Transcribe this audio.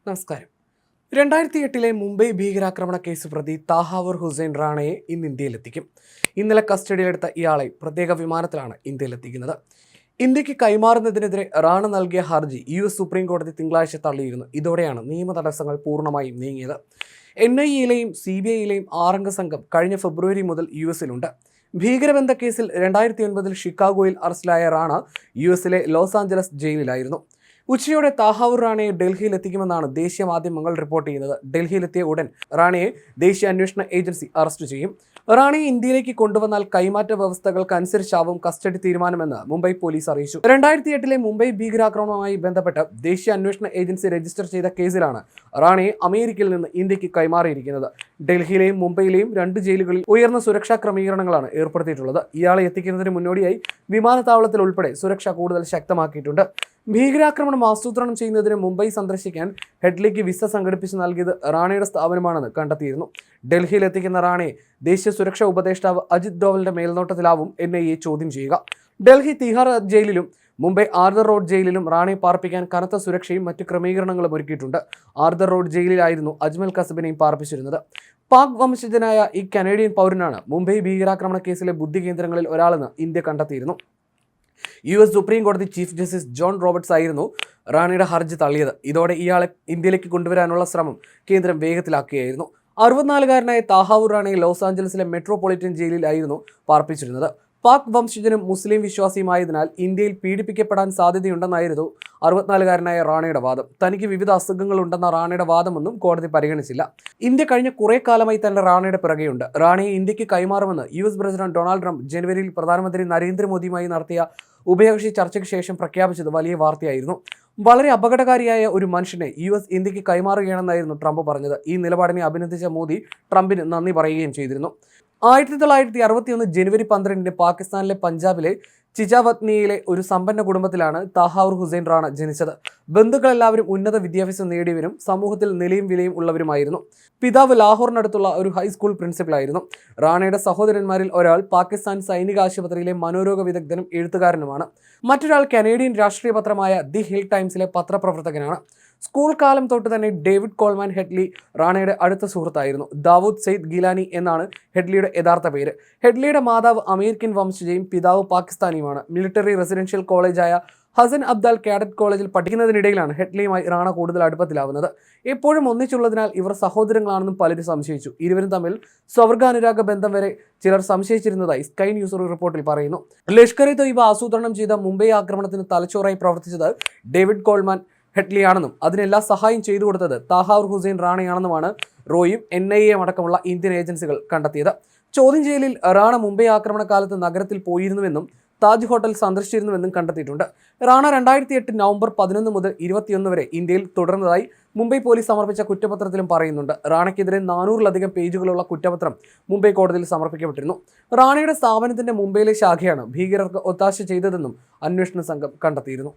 നമസ്കാരം. 2008 മുംബൈ ഭീകരാക്രമണ കേസ് പ്രതി താഹാവൂർ ഹുസൈൻ റാണയെ ഇന്ന് ഇന്ത്യയിലെത്തിക്കും. ഇന്നലെ കസ്റ്റഡിയിലെടുത്ത ഇയാളെ പ്രത്യേക വിമാനത്തിലാണ് ഇന്ത്യയിലെത്തിക്കുന്നത്. ഇന്ത്യക്ക് കൈമാറുന്നതിനെതിരെ റാണ നൽകിയ ഹർജി US സുപ്രീം കോടതി തിങ്കളാഴ്ച തള്ളിയിരുന്നു. ഇതോടെയാണ് നിയമ തടസ്സങ്ങൾ പൂർണ്ണമായും നീങ്ങിയത്. NIA-യിലെയും CBI-യിലെയും 6-അംഗ സംഘം കഴിഞ്ഞ ഫെബ്രുവരി മുതൽ US-ലുണ്ട്. ഭീകരബന്ധ കേസിൽ 2009 ഷിക്കാഗോയിൽ അറസ്റ്റിലായ റാണ US-ലെ ലോസ് ആഞ്ചലസ് ജയിലിലായിരുന്നു. ഉച്ചയോടെ താഹാവൂർ റാണയെ ഡൽഹിയിൽ എത്തിക്കുമെന്നാണ് ദേശീയ മാധ്യമങ്ങൾ റിപ്പോർട്ട് ചെയ്യുന്നത്. ഡൽഹിയിലെത്തിയ ഉടൻ റാണയെ ദേശീയ അന്വേഷണ ഏജൻസി അറസ്റ്റ് ചെയ്യും. റാണയെ ഇന്ത്യയിലേക്ക് കൊണ്ടുവന്നാൽ കൈമാറ്റ വ്യവസ്ഥകൾക്കനുസരിച്ചാവും കസ്റ്റഡി തീരുമാനമെന്ന് മുംബൈ പോലീസ് അറിയിച്ചു. 2008 മുംബൈ ഭീകരാക്രമണവുമായി ബന്ധപ്പെട്ട് ദേശീയ അന്വേഷണ ഏജൻസി രജിസ്റ്റർ ചെയ്ത കേസിലാണ് റാണയെ അമേരിക്കയിൽ നിന്ന് ഇന്ത്യക്ക് കൈമാറിയിരിക്കുന്നത്. ഡൽഹിയിലെയും മുംബൈയിലെയും 2 ജയിലുകളിൽ ഉയർന്ന സുരക്ഷാ ക്രമീകരണങ്ങളാണ് ഏർപ്പെടുത്തിയിട്ടുള്ളത്. ഇയാളെ എത്തിക്കുന്നതിന് മുന്നോടിയായി വിമാനത്താവളത്തിൽ ഉൾപ്പെടെ സുരക്ഷ കൂടുതൽ ശക്തമാക്കിയിട്ടുണ്ട്. ഭീകരാക്രമണം ആസൂത്രണം ചെയ്യുന്നതിന് മുംബൈ സന്ദർശിക്കാൻ ഹെഡ്ലിക്ക് വിസ സംഘടിപ്പിച്ച് നൽകിയത് റാണയുടെ സ്ഥാപനമാണെന്ന് കണ്ടെത്തിയിരുന്നു. ഡൽഹിയിൽ എത്തിക്കുന്ന റാണയെ ദേശീയ സുരക്ഷാ ഉപദേഷ്ടാവ് അജിത് ഡോവലിന്റെ മേൽനോട്ടത്തിലാവും NIA ചോദ്യം ചെയ്യുക. ഡൽഹി തിഹാർ ജയിലിലും മുംബൈ ആർദർ റോഡ് ജയിലിലും റാണയെ പാർപ്പിക്കാൻ കനത്ത സുരക്ഷയും മറ്റ് ക്രമീകരണങ്ങളും ഒരുക്കിയിട്ടുണ്ട്. ആർദർ റോഡ് ജയിലിലായിരുന്നു അജ്മൽ കസബിനെയും പാർപ്പിച്ചിരുന്നത്. പാക് വംശജനായ ഈ കനേഡിയൻ പൗരനാണ് മുംബൈ ഭീകരാക്രമണ കേസിലെ ബുദ്ധികേന്ദ്രങ്ങളിൽ ഒരാളെന്ന് ഇന്ത്യ കണ്ടെത്തിയിരുന്നു. US സുപ്രീം കോടതി ചീഫ് ജസ്റ്റിസ് ജോൺ റോബർട്ട്സ് ആയിരുന്നു റാണയുടെ ഹർജി തള്ളിയത്. ഇതോടെ ഇയാളെ ഇന്ത്യയിലേക്ക് കൊണ്ടുവരാനുള്ള ശ്രമം കേന്ദ്രം വേഗത്തിലാക്കുകയായിരുന്നു. 64-കാരനായ താഹാവൂർ റാണയെ ലോസ് ആഞ്ചലസിലെ മെട്രോപൊളിറ്റൻ ജയിലിലായിരുന്നു പാർപ്പിച്ചിരുന്നത്. പാക് വംശജനും മുസ്ലിം വിശ്വാസിയുമായതിനാൽ ഇന്ത്യയിൽ പീഡിപ്പിക്കപ്പെടാൻ സാധ്യതയുണ്ടെന്നായിരുന്നു 64-കാരനായ റാണയുടെ വാദം. തനിക്ക് വിവിധ അസുഖങ്ങളുണ്ടെന്ന റാണയുടെ വാദമൊന്നും കോടതി പരിഗണിച്ചില്ല. ഇന്ത്യ കഴിഞ്ഞ കുറേ കാലമായി തന്നെ റാണയുടെ പിറകെയുണ്ട്. റാണയെ ഇന്ത്യക്ക് കൈമാറുമെന്ന് US പ്രസിഡന്റ് ഡൊണാൾഡ് ട്രംപ് ജനുവരിയിൽ പ്രധാനമന്ത്രി നരേന്ദ്രമോദിയുമായി നടത്തിയ ഉഭയകക്ഷി ചർച്ചയ്ക്ക് ശേഷം പ്രഖ്യാപിച്ചത് വലിയ വാർത്തയായിരുന്നു. വളരെ അപകടകാരിയായ ഒരു മനുഷ്യനെ US ഇന്ത്യക്ക് കൈമാറുകയാണെന്നായിരുന്നു ട്രംപ് പറഞ്ഞത്. ഈ നിലപാടിനെ അഭിനന്ദിച്ച മോദി ട്രംപിന് നന്ദി പറയുകയും ചെയ്തിരുന്നു. 1961 ജനുവരി 12 പാകിസ്ഥാനിലെ പഞ്ചാബിലെ ചിചാവത്നിയിലെ ഒരു സമ്പന്ന കുടുംബത്തിലാണ് താഹാവൂർ ഹുസൈൻ റാണ ജനിച്ചത്. ബന്ധുക്കളെല്ലാവരും ഉന്നത വിദ്യാഭ്യാസം നേടിയവരും സമൂഹത്തിൽ നിലയും വിലയും ഉള്ളവരുമായിരുന്നു. പിതാവ് ലാഹോറിനടുത്തുള്ള ഒരു ഹൈസ്കൂൾ പ്രിൻസിപ്പലായിരുന്നു. റാണയുടെ സഹോദരന്മാരിൽ ഒരാൾ പാകിസ്ഥാൻ സൈനിക ആശുപത്രിയിലെ മനോരോഗ വിദഗ്ധനും എഴുത്തുകാരനുമാണ്. മറ്റൊരാൾ കനേഡിയൻ രാഷ്ട്രീയ പത്രമായ ദി ഹിൽ ടൈംസിലെ പത്രപ്രവർത്തകനാണ്. സ്കൂൾ കാലം തൊട്ട് തന്നെ ഡേവിഡ് കോൾമാൻ ഹെഡ്ലി റാണയുടെ അടുത്ത സുഹൃത്തായിരുന്നു. ദാവൂദ് സെയ്ദ് ഗിലാനി എന്നാണ് ഹെഡ്ലിയുടെ യഥാർത്ഥ പേര്. ഹെഡ്ലിയുടെ മാതാവ് അമേരിക്കൻ വംശജയും പിതാവ് പാകിസ്ഥാനിയുമാണ്. മിലിറ്ററി റെസിഡൻഷ്യൽ കോളേജായ ഹസൻ അബ്ദാൽ കാഡറ്റ് കോളേജിൽ പഠിക്കുന്നതിനിടയിലാണ് ഹെഡ്ലിയുമായി റാണ കൂടുതൽ അടുപ്പത്തിലാവുന്നത്. എപ്പോഴും ഒന്നിച്ചുള്ളതിനാൽ ഇവർ സഹോദരങ്ങളാണെന്നും പലരും സംശയിച്ചു. ഇരുവരും തമ്മിൽ സ്വർഗാനുരാഗ ബന്ധം വരെ ചിലർ സംശയിച്ചിരുന്നതായി സ്കൈ ന്യൂസ് റിപ്പോർട്ടിൽ പറയുന്നു. ലഷ്കർ-ഇ-തൊയ്ബ ആസൂത്രണം ചെയ്ത മുംബൈ ആക്രമണത്തിന് തലച്ചോറായി പ്രവർത്തിച്ചത് ഡേവിഡ് കോൾമാൻ ഹെഡ്ലിയാണെന്നും അതിനെല്ലാം സഹായം ചെയ്തു കൊടുത്തത് താഹാവൂർ ഹുസൈൻ റാണയാണെന്നുമാണ് റോയും NIA അടക്കമുള്ള ഇന്ത്യൻ ഏജൻസികൾ കണ്ടെത്തിയത്. ചോദ്യം ചെയ്യലിൽ റാണ മുംബൈ ആക്രമണകാലത്ത് നഗരത്തിൽ പോയിരുന്നുവെന്നും താജ് ഹോട്ടൽ സന്ദർശിച്ചിരുന്നുവെന്നും കണ്ടെത്തിയിട്ടുണ്ട്. റാണ 2008 നവംബർ 11 മുതൽ 21 വരെ ഇന്ത്യയിൽ തുടർന്നതായി മുംബൈ പോലീസ് സമർപ്പിച്ച കുറ്റപത്രത്തിലും പറയുന്നുണ്ട്. റാണയ്ക്കെതിരെ 400-ലധികം പേജുകളുള്ള കുറ്റപത്രം മുംബൈ കോടതിയിൽ സമർപ്പിക്കപ്പെട്ടിരുന്നു. റാണയുടെ സ്ഥാപനത്തിന്റെ മുംബൈയിലെ ശാഖയാണ് ഭീകരർക്ക് ഒത്താശ ചെയ്തതെന്നും അന്വേഷണ സംഘം കണ്ടെത്തിയിരുന്നു.